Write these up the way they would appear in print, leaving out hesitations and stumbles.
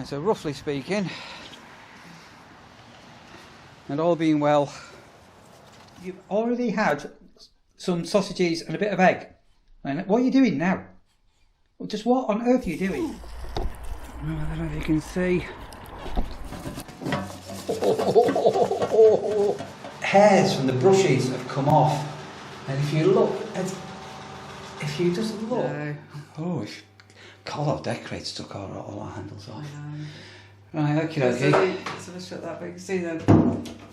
So roughly speaking, and all being well, you've already had some sausages and a bit of egg. And what are you doing now? Well, just what on earth are you doing? I don't know if you can see. Hairs from the brushes have come off, and if you look, if you just look, oh, collar decorator took all our handles off. Right, okay. So let's shut that, but you can see that.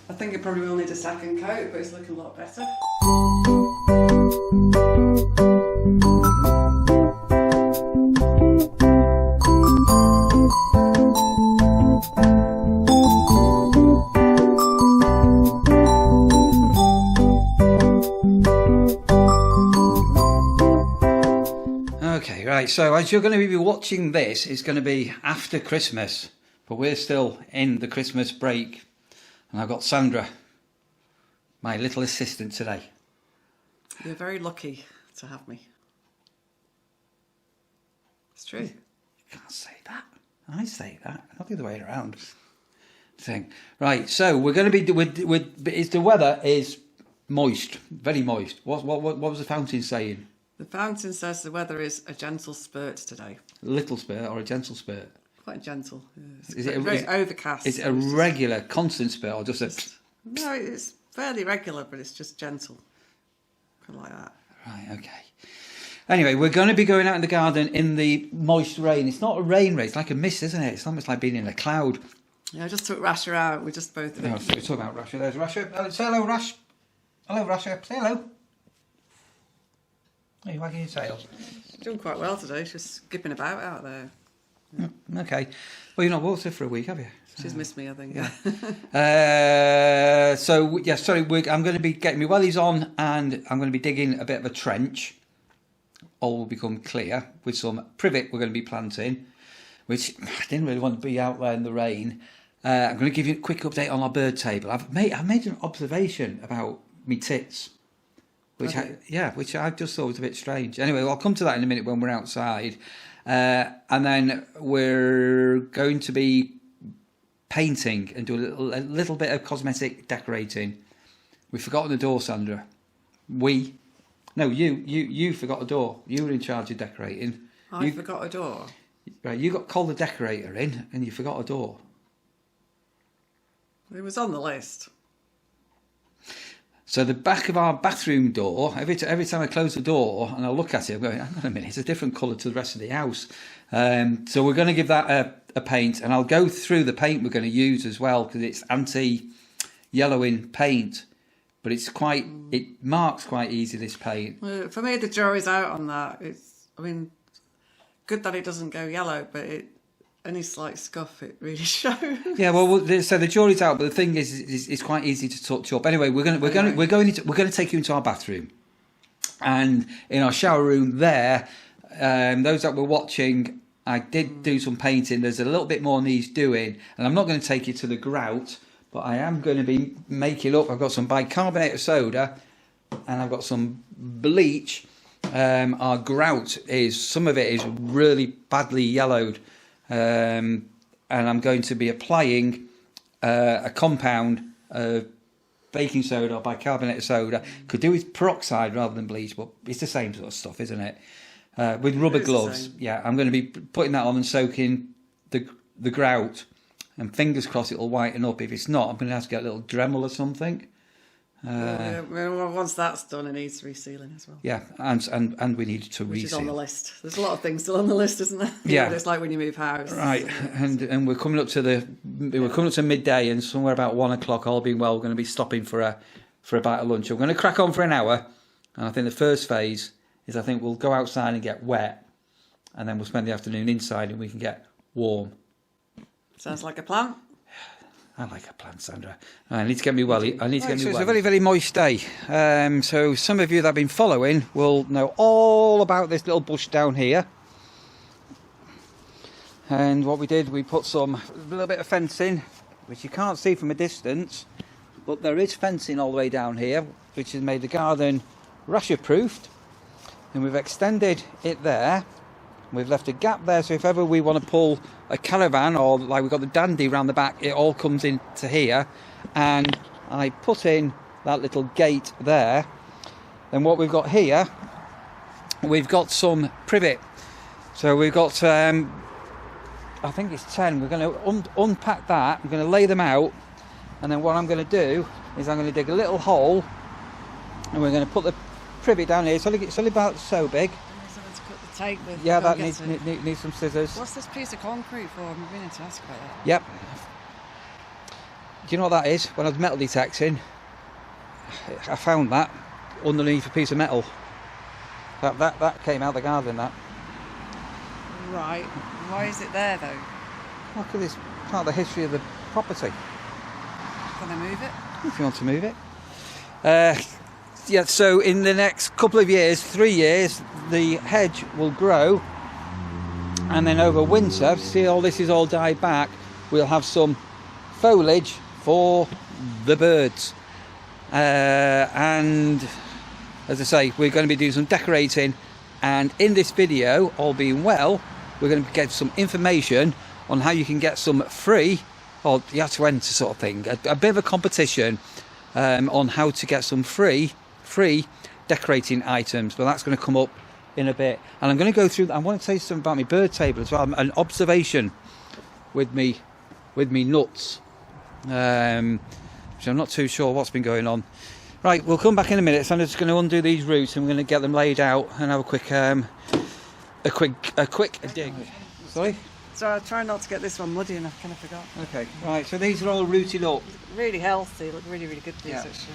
I think it probably will need a second coat, but it's looking a lot better. Okay, right, so as you're going to be watching this, it's going to be after Christmas, but we're still in the Christmas break, and I've got Sandra, my little assistant today. You're very lucky to have me. It's true. You can't say that. I say that, not the other way around. Thing. Right, so we're going to be, the weather is moist, very moist. What was the fountain saying? The fountain says the weather is a gentle spurt today. A little spurt or a gentle spurt? Quite gentle. Yeah. Is it very overcast? Is it a regular, constant spurt or just a... No, it's fairly regular, but it's just gentle. Kind of like that. Right, okay. Anyway, we're going to be going out in the garden in the moist rain. It's not a rain, it's like a mist, isn't it? It's almost like being in a cloud. Yeah, I just took Rasher out. We just both... No, we're talking about Rasher. There's Rasher. Say hello, Rash. Hello, Rasher. Say hello. Are you wagging your tail? She's doing quite well today. She's skipping about out there. Okay. Well, you're not walked her for a week, have you? She's missed me, I think. Yeah. I'm going to be getting my wellies on, and I'm going to be digging a bit of a trench. All will become clear with some privet we're going to be planting, which I didn't really want to be out there in the rain. I'm going to give you a quick update on our bird table. I've made an observation about me tits. Which I just thought was a bit strange. Anyway, I'll come to that in a minute when we're outside. And then we're going to be painting and do a little bit of cosmetic decorating. We've forgotten the door, Sandra. You forgot a door. You were in charge of decorating. I forgot a door? Right, you got called the decorator in and you forgot a door. It was on the list. So the back of our bathroom door, every time I close the door and I look at it, I'm going, hang on a minute, it's a different colour to the rest of the house. So we're going to give that a paint, and I'll go through the paint we're going to use as well, because it's anti-yellowing paint, but it marks quite easy, this paint. Well, for me, the jury's out on that. Good that it doesn't go yellow, but any slight scuff, it really shows. Yeah, well, so the jury's out, but the thing is, it's quite easy to touch up. Anyway, we're going to take you into our bathroom, and in our shower room there. Those that were watching, I did do some painting. There's a little bit more needs doing, and I'm not going to take you to the grout, but I am going to be making up. I've got some bicarbonate of soda, and I've got some bleach. Our grout some of it is really badly yellowed. And I'm going to be applying a compound of baking soda or bicarbonate of soda. Could do with peroxide rather than bleach, but it's the same sort of stuff, isn't it? With rubber gloves. Yeah, I'm going to be putting that on and soaking the grout, and fingers crossed it'll whiten up. If it's not, I'm going to have to get a little Dremel or something. Once that's done, it needs resealing as well. Yeah, and we need to Which reseal. is on the list. There's a lot of things still on the list, isn't there? Yeah, it's like when you move house. Right, and we're coming up to midday, and somewhere about 1 o'clock, all being well, we're going to be stopping for a bite of lunch. We're going to crack on for an hour, and I think the first phase is we'll go outside and get wet, and then we'll spend the afternoon inside and we can get warm. Sounds like a plan. I like a plan, Sandra. I need to get me welly. So it's a very, very moist day. So some of you that have been following will know all about this little bush down here. And what we did, we put a little bit of fencing, which you can't see from a distance, but there is fencing all the way down here, which has made the garden rasher proofed. And we've extended it there We've left a gap there, so if ever we want to pull a caravan, or like we've got the dandy round the back, it all comes into here. And I put in that little gate there. Then what we've got here, we've got some privet. So we've got, I think it's 10. We're going to unpack that. I'm going to lay them out. And then what I'm going to do is I'm going to dig a little hole. And we're going to put the privet down here. It's only about so big. Tape with. Yeah, that needs some scissors. What's this piece of concrete for? I'm meaning to ask about that. Yep. Do you know what that is? When I was metal detecting, I found that underneath a piece of metal. That came out the garden, that. Right. Why is it there, though? Well, because it's part of the history of the property. Can I move it? If you want to move it. Yeah, so in the next couple of years, 3 years, the hedge will grow, and then over winter, see all this is all died back, we'll have some foliage for the birds. And as I say, we're going to be doing some decorating, and in this video, all being well, we're going to get some information on how you can get some free, or you have to enter sort of thing, a bit of a competition on how to get some free decorating items. But that's going to come up in a bit, and I'm going to go through. I want to tell you something about my bird table as well, an observation with me nuts, which I'm not too sure what's been going on. Right, we'll come back in a minute. So I'm just going to undo these roots, and we're going to get them laid out and have a quick dig. Sorry. So I try not to get this one muddy, and I kind of forgot. Okay, right. So these are all rooted up. Really healthy. Look really, really good. These Yeah. actually.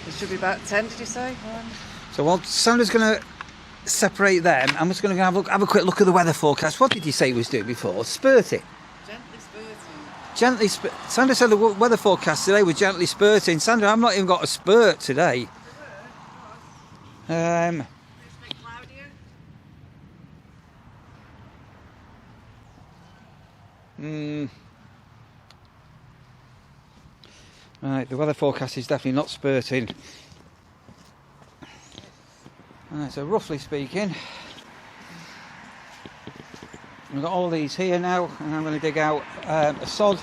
It should be about 10. Did you say? So while Sandra's going to separate them, I'm just going to have a quick look at the weather forecast. What did you say it was doing before? Spurting. Gently spurting. Sandra said the weather forecast today was gently spurting. Sandra, I've not even got a spurt today. It's a bit cloudier. Right, the weather forecast is definitely not spurting. Right, so roughly speaking, we've got all these here now, and I'm going to dig out a sod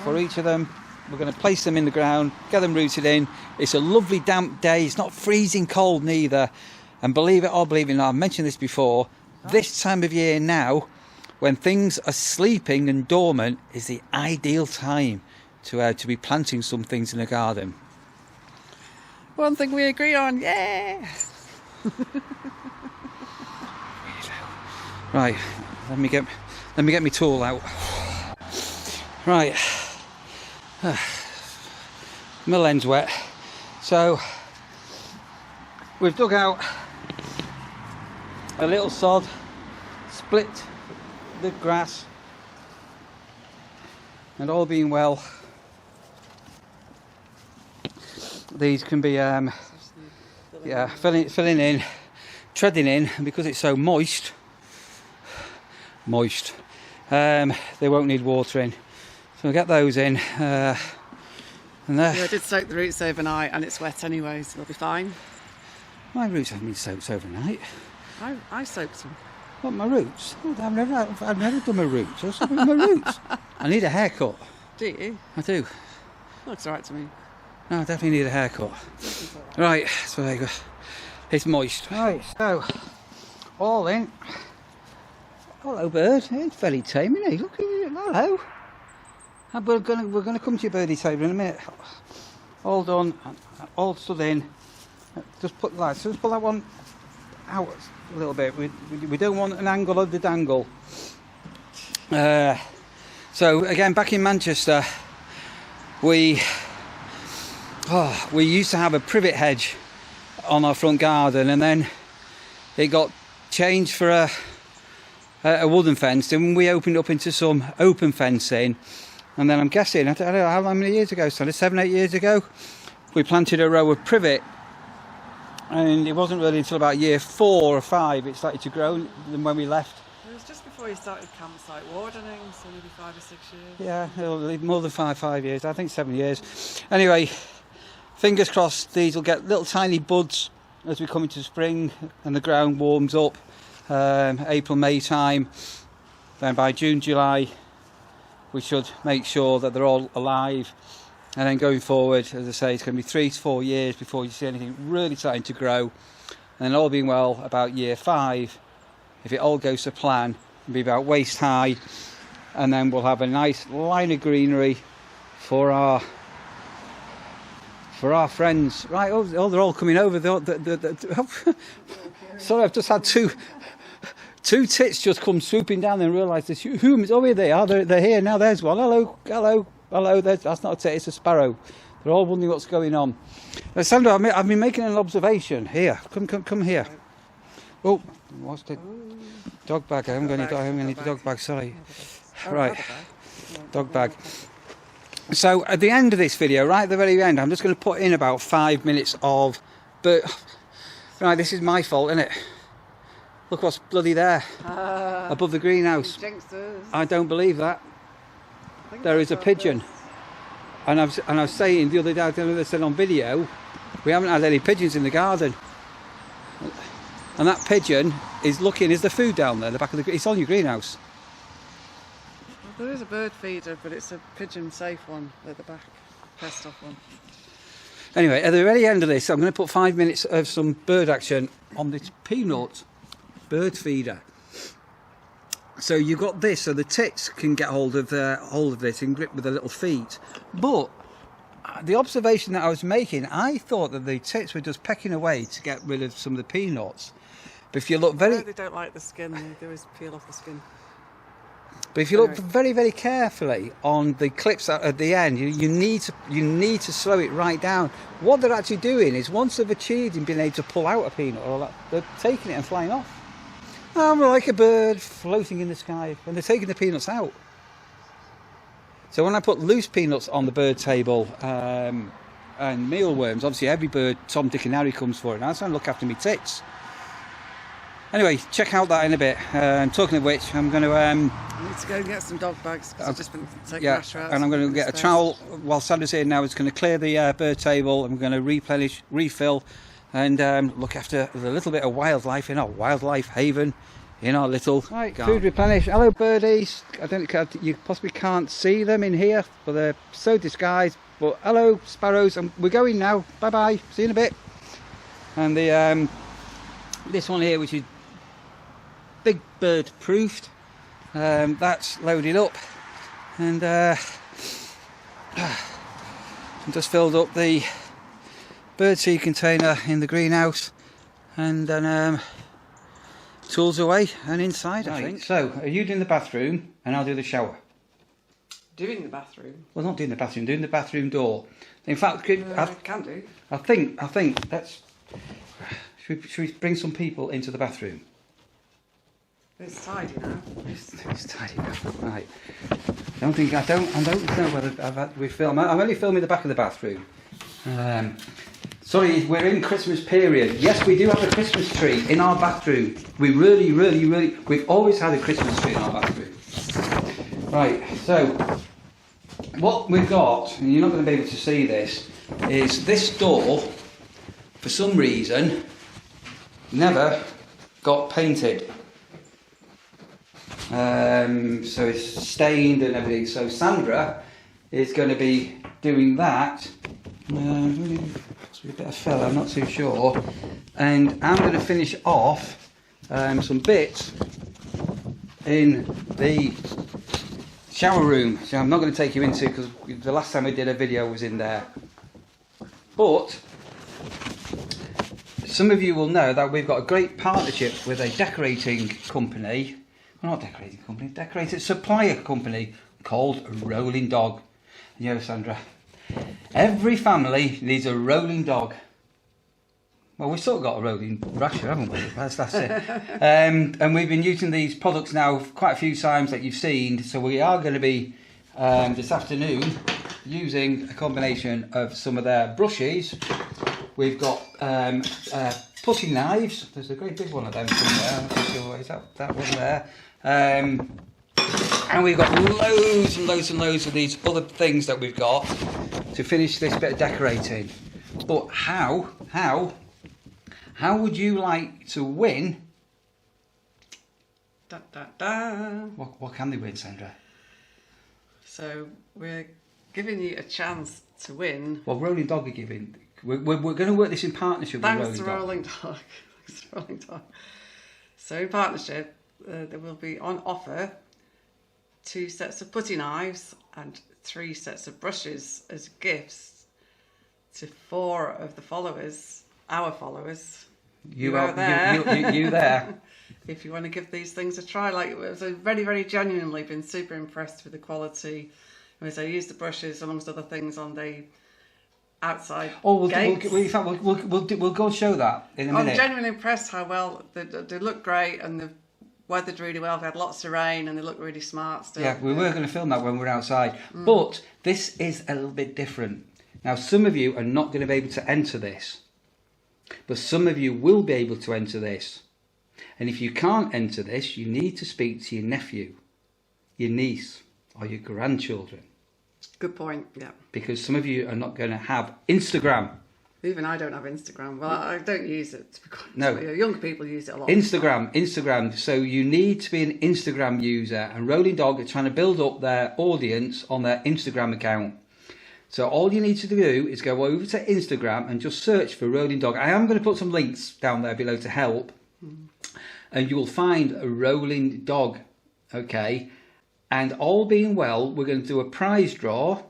for each of them. We're going to place them in the ground, get them rooted in. It's a lovely damp day. It's not freezing cold neither. And believe it or believe it not, I've mentioned this before, this time of year now, when things are sleeping and dormant, is the ideal time to be planting some things in a garden. One thing we agree on, yeah. Right, let me get my tool out. Right, my lens wet. So we've dug out a little sod, split the grass, and all being well, these can be filling in, treading in, and because it's so moist, they won't need watering. So we'll get those in. And there. Yeah, I did soak the roots overnight, and it's wet anyway, so they'll be fine. My roots haven't been soaked overnight. I soaked them. What, my roots? Oh, I've never done my roots. What's up with my roots? I need a haircut. Do you? I do. Looks alright to me. No, I definitely need a haircut. Right, so there you go. It's moist. Right, so all in. Hello, bird. It's very tame, isn't he? Look at it. Hello. And we're gonna come to your birdie table in a minute. All done, all stood in. Just put that one out a little bit. We don't want an angle of the dangle. So again, back in Manchester, we used to have a privet hedge on our front garden, and then it got changed for a wooden fence, and we opened up into some open fencing. And then I'm guessing, I don't know how many years ago, 7, 8 years ago, we planted a row of privet, and it wasn't really until about year 4 or 5 it started to grow. Than when we left. It was just before you started campsite wardening, so maybe 5 or 6 years. Yeah, more than 5 years. I think 7 years. Anyway, fingers crossed these will get little tiny buds as we come into spring and the ground warms up, April, May time. Then by June, July, we should make sure that they're all alive. And then going forward, as I say, it's going to be 3 to 4 years before you see anything really starting to grow. And then all being well, about year 5, if it all goes to plan, it'll be about waist high. And then we'll have a nice line of greenery for our friends. Right, oh, they're all coming over. Sorry, I've just had two tits just come swooping down and realised there's humans. Oh, here they are. They're here now. There's one. Hello, hello, hello. That's not a tit, it's a sparrow. They're all wondering what's going on. Sandra, I've been making an observation. Here, come here. Oh, what's the dog bag? I'm going to need the dog bag. Sorry. Right, dog bag. So at the end of this video, right at the very end, I'm just going to put in about 5 minutes of. But right, this is my fault, isn't it? Look what's bloody there above the greenhouse. I don't believe that. There is a pigeon. And I was saying the other day, I don't know if they said on video, we haven't had any pigeons in the garden. And that pigeon is looking, is the food down there, the back of the, it's on your greenhouse. There is a bird feeder, but it's a pigeon safe one at the back, pest off one. Anyway, at the very end of this, I'm going to put 5 minutes of some bird action on this peanut bird feeder. So you've got this, so the tits can get hold of this and grip with their little feet. But the observation that I was making, I thought that the tits were just pecking away to get rid of some of the peanuts. But if you look very, they don't like the skin. They always peel off the skin. But if you look very, very carefully on the clips at the end, you need to slow it right down. What they're actually doing is, once they've achieved and been able to pull out a peanut or that, they're taking it and flying off. Like a bird floating in the sky, and they're taking the peanuts out. So when I put loose peanuts on the bird table and mealworms, obviously every bird, Tom, Dick and Harry comes for it. Now I'm trying to look after me tits. Anyway, check out that in a bit. Talking of which, I'm going to... I need to go and get some dog bags, because I've just been taking Asher out. And I'm going to get a trowel while Sandra's here now. It's going to clear the bird table. I'm going to replenish, refill, and look after the little bit of wildlife in our wildlife haven, in our little garden. Food replenish. Hello, birdies. I don't know, you possibly can't see them in here, but they're so disguised. But hello, sparrows. We're going now. Bye-bye. See you in a bit. And the this one here, which is big bird proofed, that's loaded up, and just filled up the birdseed container in the greenhouse, and then tools away and inside. I think. So, are you doing the bathroom and I'll do the shower? Doing the bathroom? Well, not doing the bathroom, doing the bathroom door. In fact, I can do. I think that's. Should we bring some people into the bathroom? It's tidy now. It's tidy now, right? I don't know whether we film. I'm only filming the back of the bathroom. Sorry, we're in Christmas period. Yes, we do have a Christmas tree in our bathroom. We really, we've always had a Christmas tree in our bathroom. Right, so what we've got, and you're not going to be able to see this, is this door, for some reason, never got painted. So it's stained and everything. So Sandra is going to be doing that. Possibly a bit of fella, I'm not too sure. And I'm going to finish off some bits in the shower room. So I'm not going to take you into, because the last time I did a video was in there. But some of you will know that we've got a great partnership with a decorating company. Well, not decorating company, decorating supplier company called Rolling Dog. You know, Sandra, every family needs a rolling dog. Well, we've sort of got a rolling rasher, haven't we? That's it. And we've been using these products now quite a few times that you've seen. So we are going to be this afternoon using a combination of some of their brushes. We've got putty knives. There's a great big one of them somewhere. I'm not sure, is that one there? And we've got loads and loads and loads of these other things that we've got to finish this bit of decorating. But how would you like to win Da, da, da. What can they win, Sandra? So we're giving you a chance to win. Well, Rolling Dog are giving. We're going to work this in partnership with Thanks Rolling to Dog. Rolling Dog. Thanks to Rolling Dog. So in partnership, there will be on offer 2 sets of putty knives and 3 sets of brushes as gifts to 4 of the followers, our followers. You out there. You there. If you want to give these things a try, like it was very, very genuinely been super impressed with the quality. As I used the brushes amongst other things on the outside gates. In fact, we'll go and show that in a minute. I'm genuinely impressed how well they look great and they've weathered really well. They've had lots of rain and they look really smart still. Yeah, we were going to film that when we're outside, but this is a little bit different. Now, some of you are not going to be able to enter this, but some of you will be able to enter this. And if you can't enter this, you need to speak to your nephew, your niece, or your grandchildren. Good point, yeah. Because some of you are not going to have Instagram. Even I don't have Instagram. Well, I don't use it, to be quite honest No. with you. Young people use it a lot. Instagram. So you need to be an Instagram user. And Rolling Dog are trying to build up their audience on their Instagram account. So all you need to do is go over to Instagram and just search for Rolling Dog. I am going to put some links down there below to help. And you will find a Rolling Dog. Okay. And all being well, we're going to do a prize draw.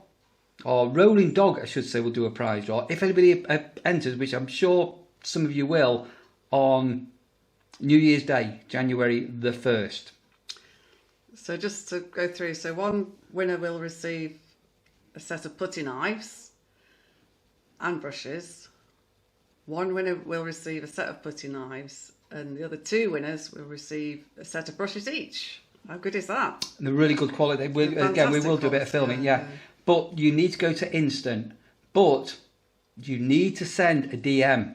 Or Rolling Dog, I should say, will do a prize draw. If anybody enters, which I'm sure some of you will, on New Year's Day, January the 1st. So just to go through, so one winner will receive a set of putty knives and brushes. One winner will receive a set of putty knives, and the other 2 winners will receive a set of brushes each. How good is that? And they're really good quality. Again, we will do a bit of filming, yeah. But you need to go to Instant. But you need to send a DM.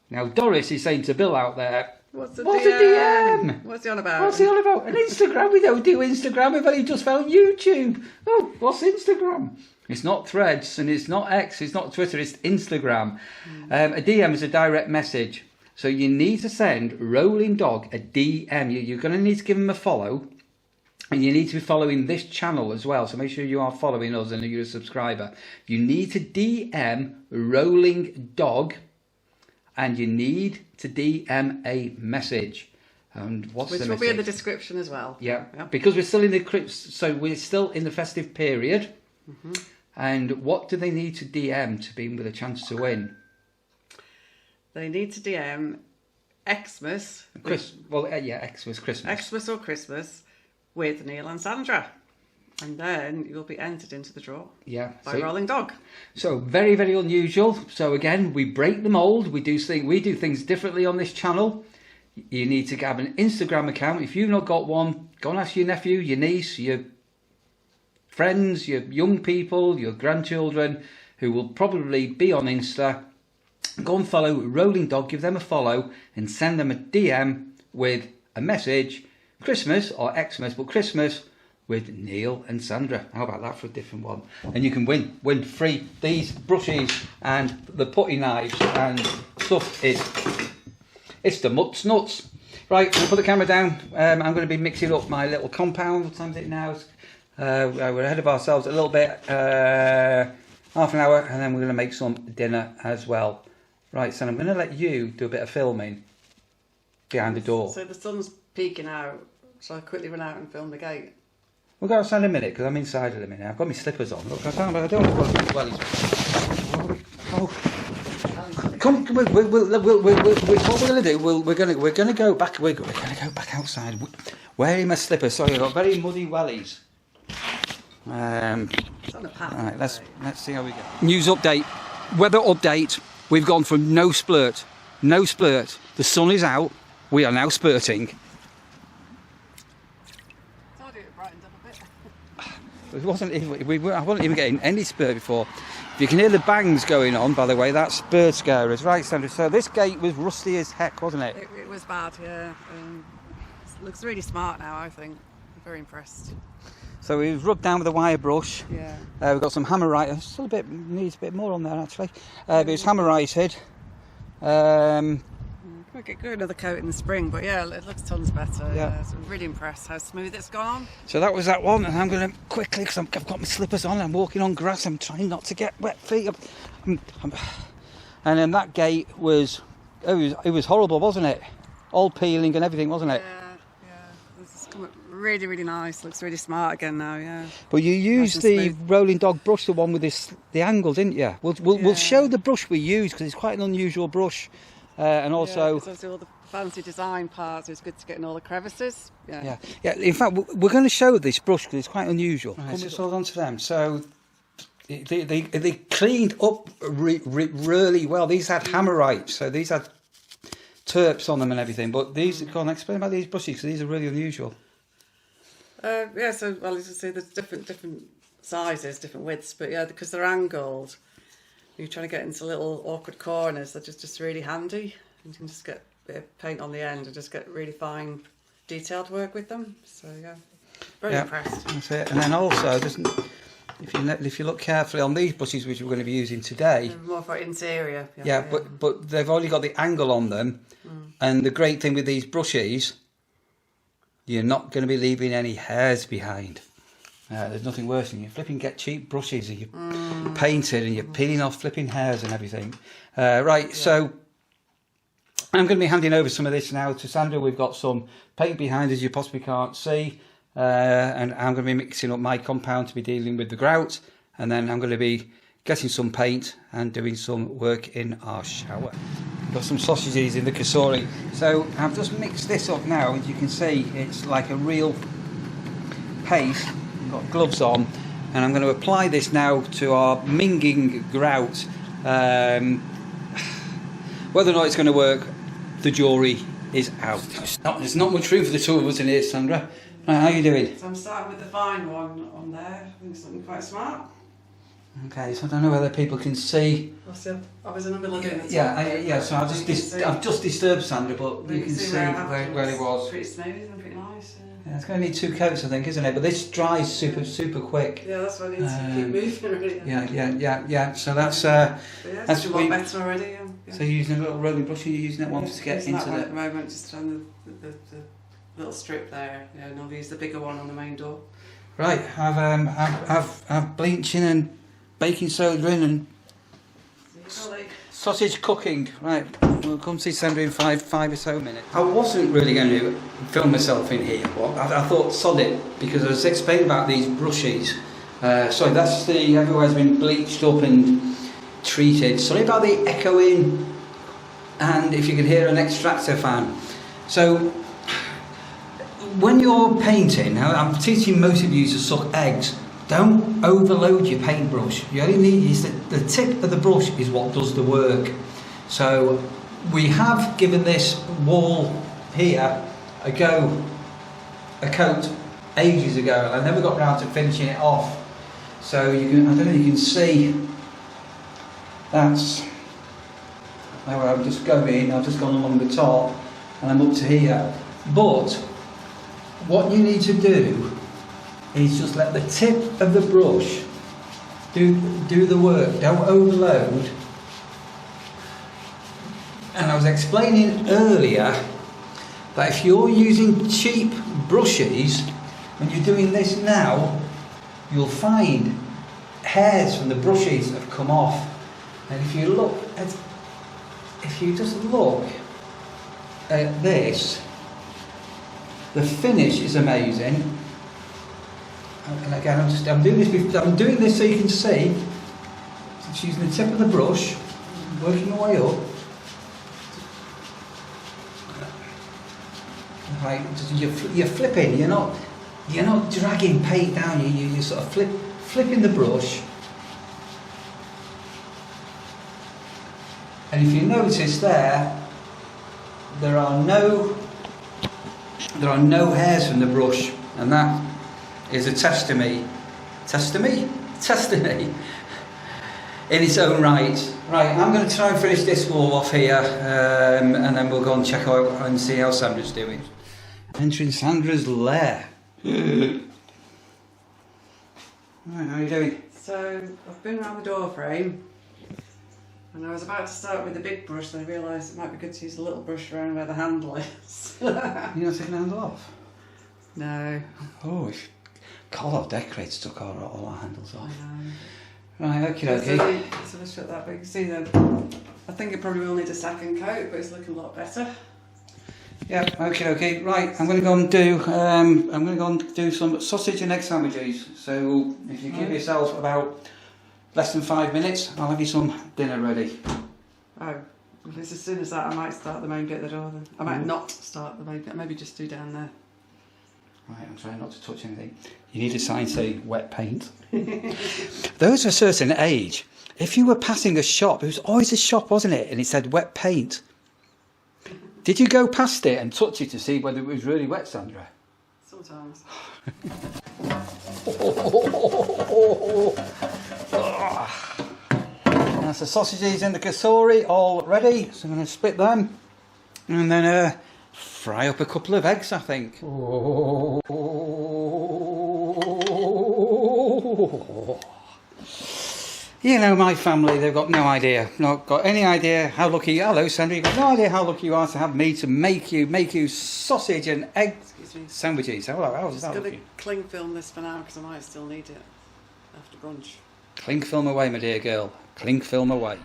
Now, Doris is saying to Bill out there, What's a DM? What's he on about? What's he on about? An Instagram? We don't do Instagram. We've only just found YouTube. Oh, what's Instagram? It's not Threads and it's not X. It's not Twitter. It's Instagram. A DM is a direct message. So you need to send Rolling Dog a DM. You're going to need to give him a follow. And you need to be following this channel as well. So make sure you are following us and you're a subscriber. You need to DM Rolling Dog. And you need to DM a message. And what's Which the will message? be in the description as well. Yeah, because we're still in the festive period. And what do they need to DM to be with a chance to win? They need to DM Xmas. Xmas, Christmas. Xmas or Christmas with Neil and Sandra. And then you'll be entered into the draw. Yeah. By Rolling Dog. So very, very unusual. So again, we break the mould. We do things differently on this channel. You need to have an Instagram account. If you've not got one, go and ask your nephew, your niece, your friends, your young people, your grandchildren, who will probably be on Insta. Go and follow Rolling Dog, give them a follow, and send them a DM with a message, Christmas or Xmas, but Christmas with Neil and Sandra. How about that for a different one? And you can win free these brushes and the putty knives and stuff. It's the mutts nuts. Right, we'll put the camera down. I'm going to be mixing up my little compound. What time is it now? We're ahead of ourselves a little bit. Half an hour, and then we're going to make some dinner as well. Right, so I'm going to let you do a bit of filming behind the door. So the sun's peeking out, so I quickly run out and film the gate. We'll go outside in a minute, because I'm inside in a minute. I've got my slippers on. Look, I don't want to go come, what we're going to do, we're going to go back. We're going to go back outside. Wearing my slippers. Sorry, I've got very muddy wellies. It's on a path. All right, let's see how we go. News update, weather update. We've gone from no splurt. The sun is out. We are now spurting. Told you it brightened up a bit. It wasn't even, I wasn't even getting any spurt before. If you can hear the bangs going on, by the way, that's bird scarers. Right, Sandra, so this gate was rusty as heck, wasn't it? It was bad, yeah. It looks really smart now, I think. I'm very impressed. So we've rubbed down with a wire brush. Yeah. We've got some hammerite. Still needs a bit more on there actually. But it's hammerite. Come We'll get another coat in the spring, but yeah, it looks tons better. Yeah. So I'm really impressed how smooth it's gone. So that was that one, and I'm going to quickly, because I've got my slippers on, I'm walking on grass, I'm trying not to get wet feet. And then that gate was, it was horrible, wasn't it? All peeling and everything, wasn't it? Yeah. This has come up really, really nice. Looks really smart again now, yeah. But you used Nice the and smooth. rolling dog brush, the one with the angle, didn't you? We'll show the brush we use, because it's quite an unusual brush. And also... Yeah, 'cause obviously all the fancy design parts, it's good to get in all the crevices. Yeah. In fact, we're going to show this brush because it's quite unusual. Right, so hold on to them. So they cleaned up really well. These had hammerite, so these had terps on them and everything. But these, go on, explain about these brushes, because these are really unusual. Yeah, so, well, as you see, there's different sizes, different widths, but yeah, because they're angled, you're trying to get into little awkward corners, they're just really handy. You can just get a bit of paint on the end and just get really fine detailed work with them. So yeah, very impressed. That's it. And then also, if you look carefully on these brushes, which we're going to be using today, More for interior. But they've only got the angle on them. And the great thing with these brushes, you're not going to be leaving any hairs behind. There's nothing worse than you flipping get cheap brushes and you're painted and you're peeling off flipping hairs and everything. So I'm going to be handing over some of this now to Sandra. We've got some paint behind us you possibly can't see. And I'm going to be mixing up my compound to be dealing with the grout. And then I'm going to be getting some paint and doing some work in our shower. We've got some sausages in the cassoulet. So I've just mixed this up now. As you can see, it's like a real paste. I've got gloves on. And I'm going to apply this now to our minging grout. Whether or not it's going to work, the jury is out. There's not much room for the two of us in here, Sandra. Right, how are you doing? So I'm starting with the fine one on there. I think it's looking quite smart. Okay, so I don't know whether people can see. I was in the middle of doing it. So I've just disturbed Sandra, but you can see where it was. Pretty smooth and pretty nice. Yeah, it's going to need 2 coats, I think, isn't it? But this dries super quick. Yeah, that's why I need to keep moving already. Yeah. So that's that's a lot better already. Yeah. So you're using a little rolling brush, or you're using that one to get into that one the... at the moment, just on the little strip there. Yeah, and I'll use the bigger one on the main door. Right, I've bleaching and baking soda in and sausage cooking. Right, we'll come see Sandra in five or so minutes. I wasn't really going to film myself in here, but I thought sod it, because I was explaining about these brushes. Sorry, that's everywhere's been bleached up and treated. Sorry about the echoing, and if you can hear an extractor fan. So when you're painting, I'm teaching most of you to suck eggs. Don't overload your paintbrush. You only need the tip of the brush is what does the work. So we have given this wall here a coat ages ago, and I never got round to finishing it off. So I don't know if you can see. That's where I'm just going. I've just gone along the top, and I'm up to here. But what you need to do is just let the tip of the brush do the work. Don't overload. And I was explaining earlier that if you're using cheap brushes, when you're doing this now, you'll find hairs from the brushes have come off. And if you just look at this, the finish is amazing. And again, I'm doing this so you can see. Just using the tip of the brush, working my way up. Right, you're flipping. You're not dragging paint down. You're sort of flipping the brush. And if you notice there are no hairs from the brush, and that is a testimony in its own right. Right, I'm going to try and finish this wall off here, and then we'll go and check out and see how Sandra's doing. Entering Sandra's lair. Right, how are you doing? So I've been around the door frame, And I was about to start with the big brush, and I realised it might be good to use a little brush around where the handle is. You're not taking the handle off? No. Oh, our decorators took all our handles off. I know. Right, okay. So let's shut that, but you can see that I think it probably will need a second coat, but it's looking a lot better. Yeah, okay. Right, I'm going to go and do some sausage and egg sandwiches. So if you give yourself about less than 5 minutes, I'll have you some dinner ready. Oh, if it's as soon as that, I might start the main bit of the door then. I might not start the main bit, maybe just do down there. Right, I'm trying not to touch anything. You need a sign saying wet paint. Those of a certain age, if you were passing a shop, it was always a shop, wasn't it? And it said wet paint. Did you go past it and touch it to see whether it was really wet, Sandra? Sometimes. That's the sausages and the cassoulet all ready. So I'm going to split them and then fry up a couple of eggs, I think. You know, my family, they've got no idea, not got any idea how lucky you are. Hello, Sandra, you've got no idea how lucky you are to have me to make you sausage and egg sandwiches. How is that? I'm going to cling film this for now because I might still need it after brunch. Cling film away, my dear girl. Cling film away.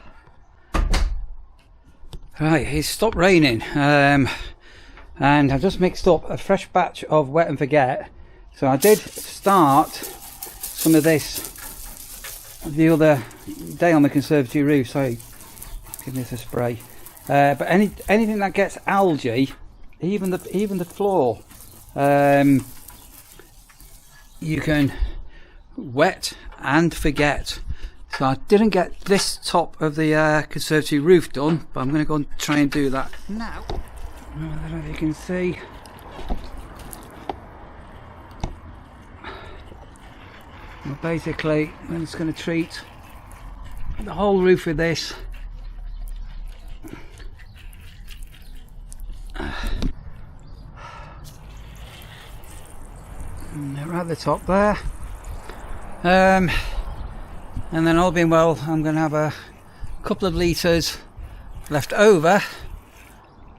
Right, it's stopped raining. And I've just mixed up a fresh batch of Wet and Forget. So I did start some of this the other day on the conservatory roof. Sorry, give this a spray. But anything that gets algae, even the floor, you can wet and forget. So I didn't get this top of the conservatory roof done, but I'm going to go and try and do that now. I don't know if you can see. Well, basically, I'm just going to treat the whole roof with this. And right at the top there. And then all being well, I'm going to have a couple of litres left over,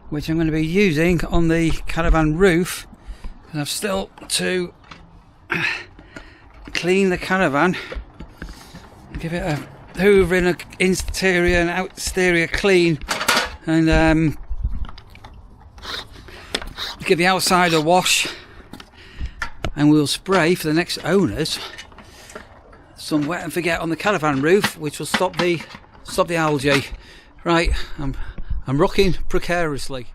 which I'm going to be using on the caravan roof. And I've still to clean the caravan, give it a hoover in an interior and exterior clean, and give the outside a wash, and we'll spray for the next owners some Wet and Forget on the caravan roof, which will stop the algae. Right, I'm rocking precariously.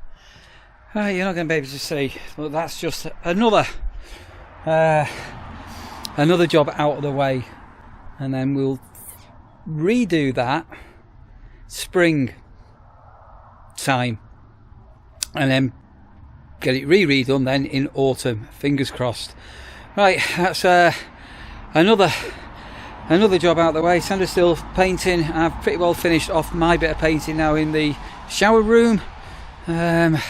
You're not going to be able to see, but that's just another job out of the way, and then we'll redo that spring time, and then get it redone then in autumn. Fingers crossed. Right, that's another job out of the way. Sandra's still painting. I've pretty well finished off my bit of painting now in the shower room. Oh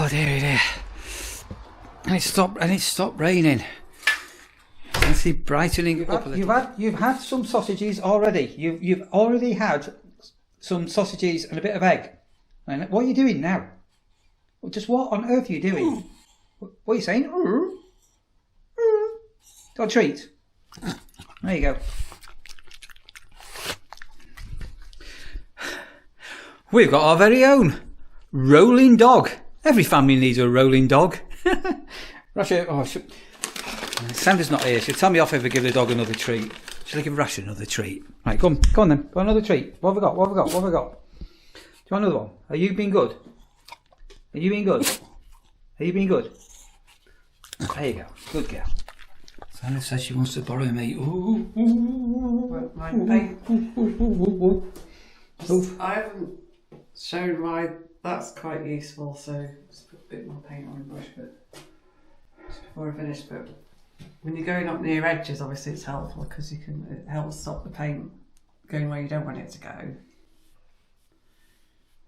dear. And it stopped raining. I see brightening up a little. You've had some sausages already. You've already had some sausages and a bit of egg. And what are you doing now? Just what on earth are you doing? What are you saying? Got a treat. There you go. We've got our very own rolling dog. Every family needs a rolling dog. Rasha, Sandra's not here. She'll tell me off if I give the dog another treat. Shall I give Rasha another treat? Right, go on then. Got another treat. What have we got? Do you want another one? Are you being good? There you go. Good girl. Sandra says she wants to borrow me. I haven't shown why that's quite useful, so just put a bit more paint on the brush, but just before I finish. But when you're going up near edges, obviously it's helpful because it helps stop the paint going where you don't want it to go.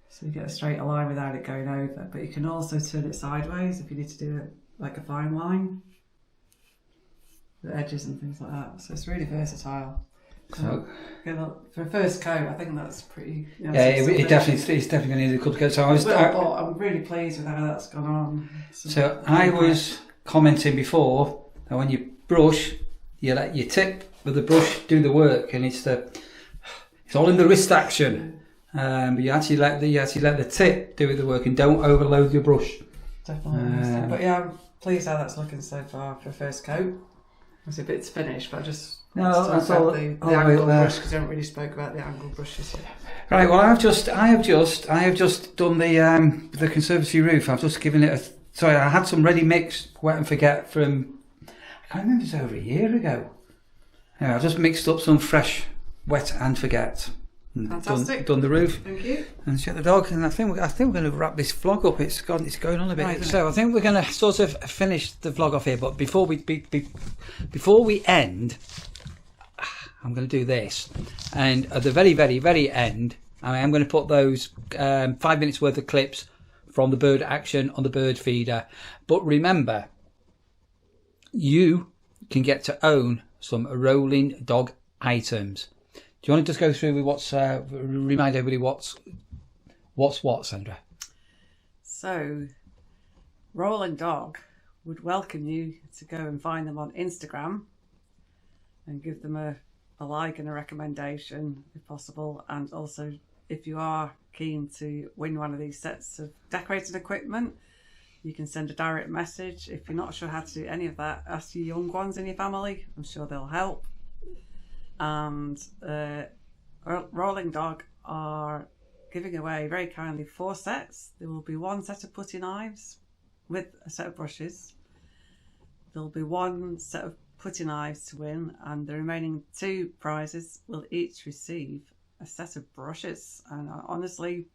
So you get a straighter line without it going over, but you can also turn it sideways if you need to do it like a fine line, the edges and things like that. So it's really versatile. So, for a first coat, I think that's pretty. Yeah, it's definitely going to need a couple of coats. So I'm really pleased with how that's gone on. So I was commenting before that when you brush, you let your tip with the brush do the work, and it's all in the wrist action. But you actually let the tip do the work, and don't overload your brush. Definitely. But yeah, I'm pleased how that's looking so far for a first coat. It's a bit to finish, but I just that's all. The angle brush, because I haven't really spoke about the angle brushes yet. Right. Well, I have just done the conservatory roof. I've just given it sorry, I had some ready mix wet and forget from, I can't remember, it was over a year ago. Anyway, I've just mixed up some fresh wet and forget. Fantastic. Done the roof. Thank you. And shut the dog. And I think we're going to wrap this vlog up. It's going on a bit. Right, so I think we're going to sort of finish the vlog off here. But before we end, I'm going to do this. And at the very, very, very end, I'm going to put those 5 minutes worth of clips from the bird action on the bird feeder. But remember, you can get to own some rolling dog items. Do you want to just go through with remind everybody what's what, Sandra? So, Rolling Dog would welcome you to go and find them on Instagram and give them a like and a recommendation if possible. And also, if you are keen to win one of these sets of decorating equipment, you can send a direct message. If you're not sure how to do any of that, ask your young ones in your family. I'm sure they'll help. And Rolling Dog are giving away very kindly 4 sets. There will be 1 set of putty knives with a set of brushes. There'll be 1 set of putty knives to win, and the remaining 2 prizes will each receive a set of brushes. And honestly,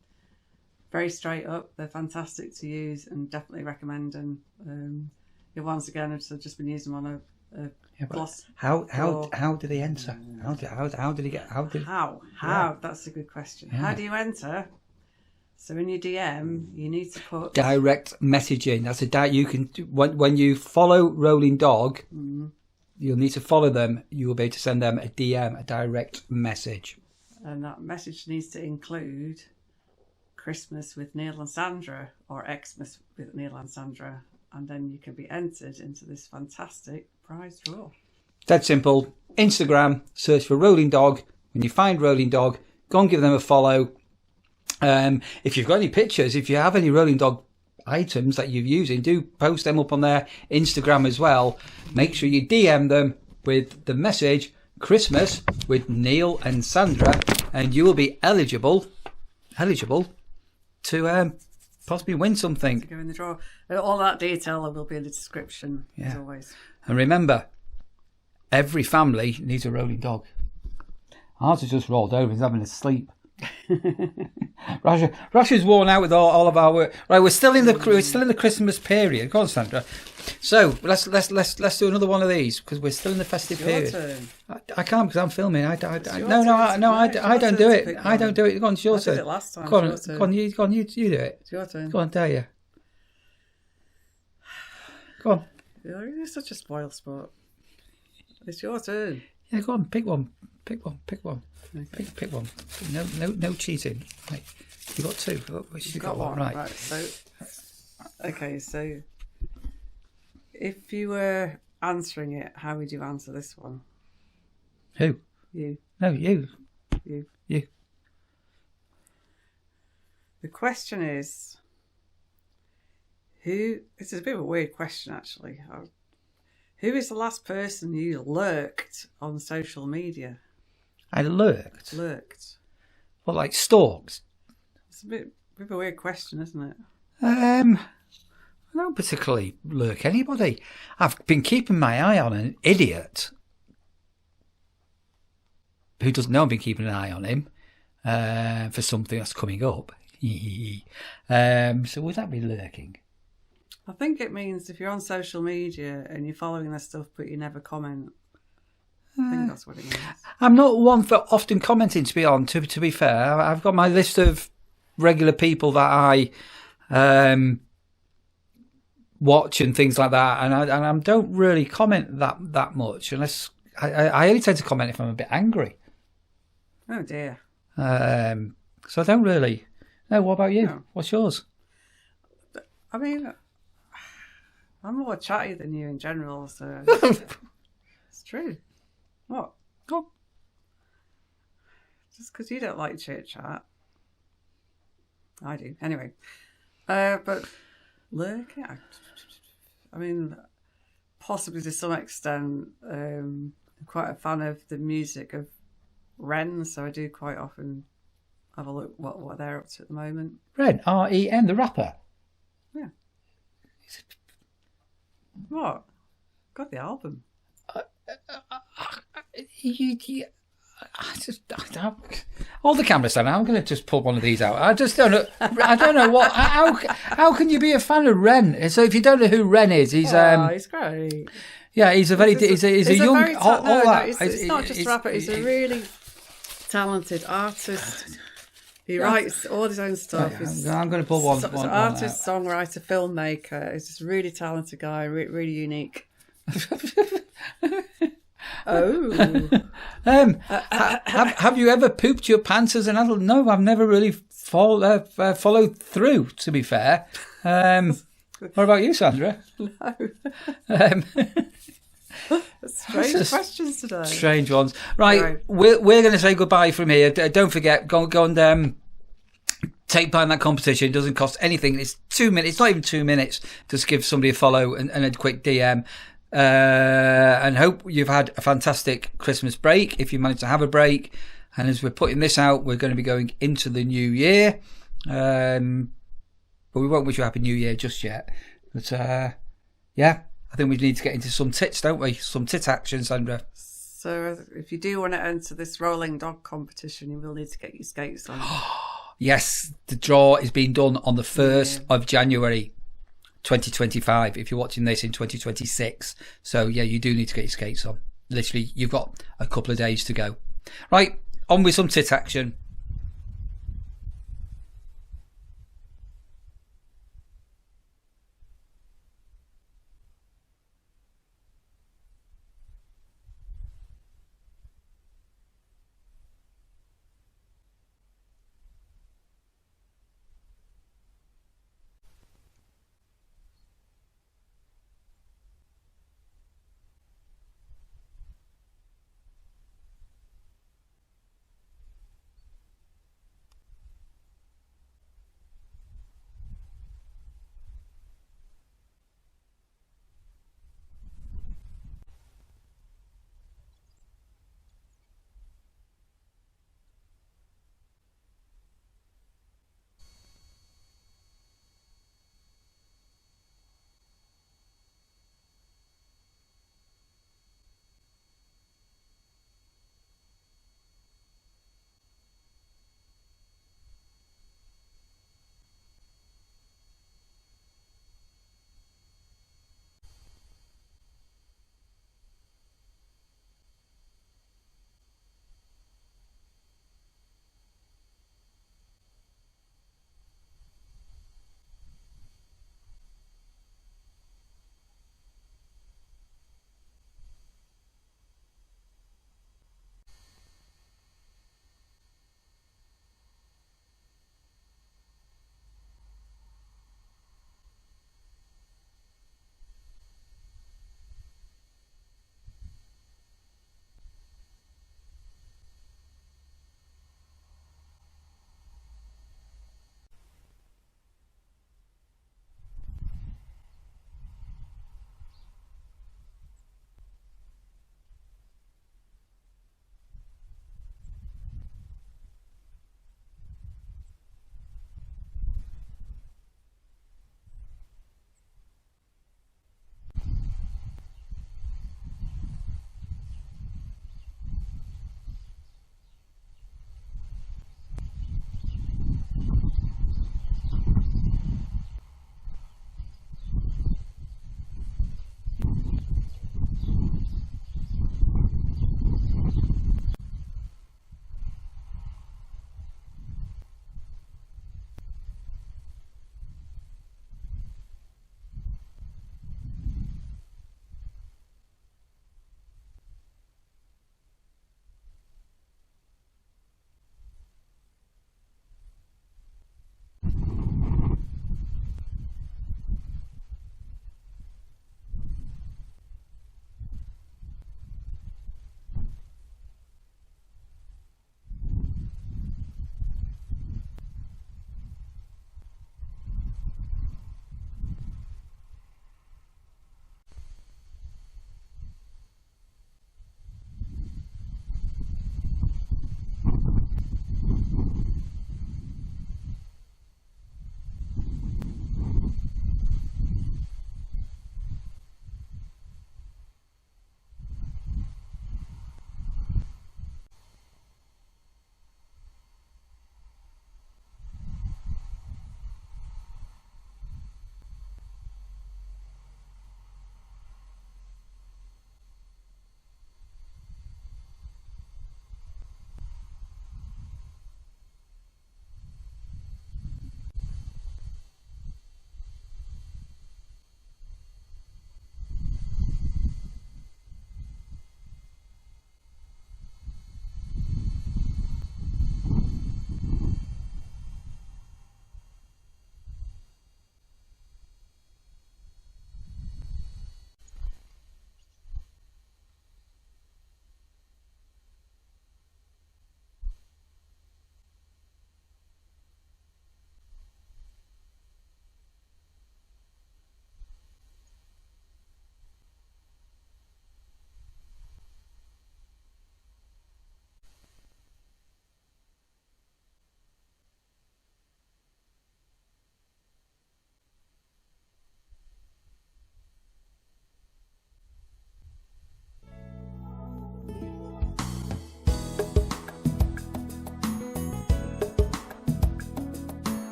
very straight up, they're fantastic to use and definitely recommend. And once again, I've just been using them on a gloss. How did they enter? How did he get? How? Yeah. That's a good question. Yeah. How do you enter? So in your DM, you need to put direct messaging. That's you can when you follow Rolling Dog, you'll need to follow them. You will be able to send them a DM, a direct message, and that message needs to include Christmas with Neil and Sandra or Xmas with Neil and Sandra, and then you can be entered into this fantastic prize draw. Dead simple. Instagram, search for Rolling Dog. When you find Rolling Dog, go and give them a follow. If you've got any pictures, if you have any Rolling Dog items that you're using, do post them up on their Instagram as well. Make sure you DM them with the message Christmas with Neil and Sandra, and you will be eligible to possibly win something. To go in the draw. All that detail will be in the description, as always. And remember, every family needs a Rolling Dog. Ours has just rolled over. He's having a sleep. Rasha's worn out with all of our work. Right, we're still in the Christmas period. Go on, Sandra. So let's do another one of these because we're still in the festive period. I can't because I'm filming. I don't do it. I don't do it. Go on, it's your turn. I did it last time. Go on, you do it. It's your turn. Go on, dare you. Go on. You're such a spoil sport. It's your turn. Yeah, go on. Pick one. Okay. Pick one. No cheating. Right. You got 2. You got one. Right. So if you were answering it, how would you answer this one? Who? You. No, you. You. The question is, it's a bit of a weird question actually. Who is the last person you lurked on social media? I lurked? Well, like stalked? It's a bit of a weird question, isn't it? I don't particularly lurk anybody. I've been keeping my eye on an idiot who doesn't know I've been keeping an eye on him for something that's coming up. So would that be lurking? I think it means if you're on social media and you're following their stuff but you never comment. I think that's what it means. I'm not one for often commenting, to be fair. I've got my list of regular people that I watch and things like that, and I don't really comment that much unless I only tend to comment if I'm a bit angry. Oh dear. So I don't really. No, what about you? No. What's yours? I mean, I'm more chatty than you in general, so it's true. What? Oh. Just because you don't like chit chat. I do. Anyway. But look, yeah. I mean, possibly to some extent, I'm quite a fan of the music of Ren, so I do quite often have a look what they're up to at the moment. Ren, R-E-N, the rapper. Yeah. What? Got the album. All the cameras stand. I'm going to just pull one of these out. I just don't know. I don't know what. How can you be a fan of Ren? So if you don't know who Ren is, he's he's great. Yeah, he's a very he's a young. It's not just a rapper. He's a really talented artist. He writes all his own stuff. I'm going to pull one. Artist, songwriter, filmmaker. He's just a really talented guy. Really unique. Oh. Have you ever pooped your pants as an adult? No, I've never really followed through, to be fair. What about you, Sandra? No. Strange questions today. Strange ones. Right. We're going to say goodbye from here. Don't forget, go and take part in that competition. It doesn't cost anything. It's 2 minutes. It's not even 2 minutes. Just give somebody a follow and a quick DM. And hope you've had a fantastic Christmas break, if you managed to have a break. And as we're putting this out, we're going to be going into the new year. But we won't wish you a happy new year just yet. But yeah, I think we need to get into some tits, don't we? Some tit action, Sandra. So if you do want to enter this rolling dog competition, you will need to get your skates on. Yes, the draw is being done on the 1st of January 2025, if you're watching this in 2026. So yeah, you do need to get your skates on. Literally, you've got a couple of days to go. Right, on with some tit action.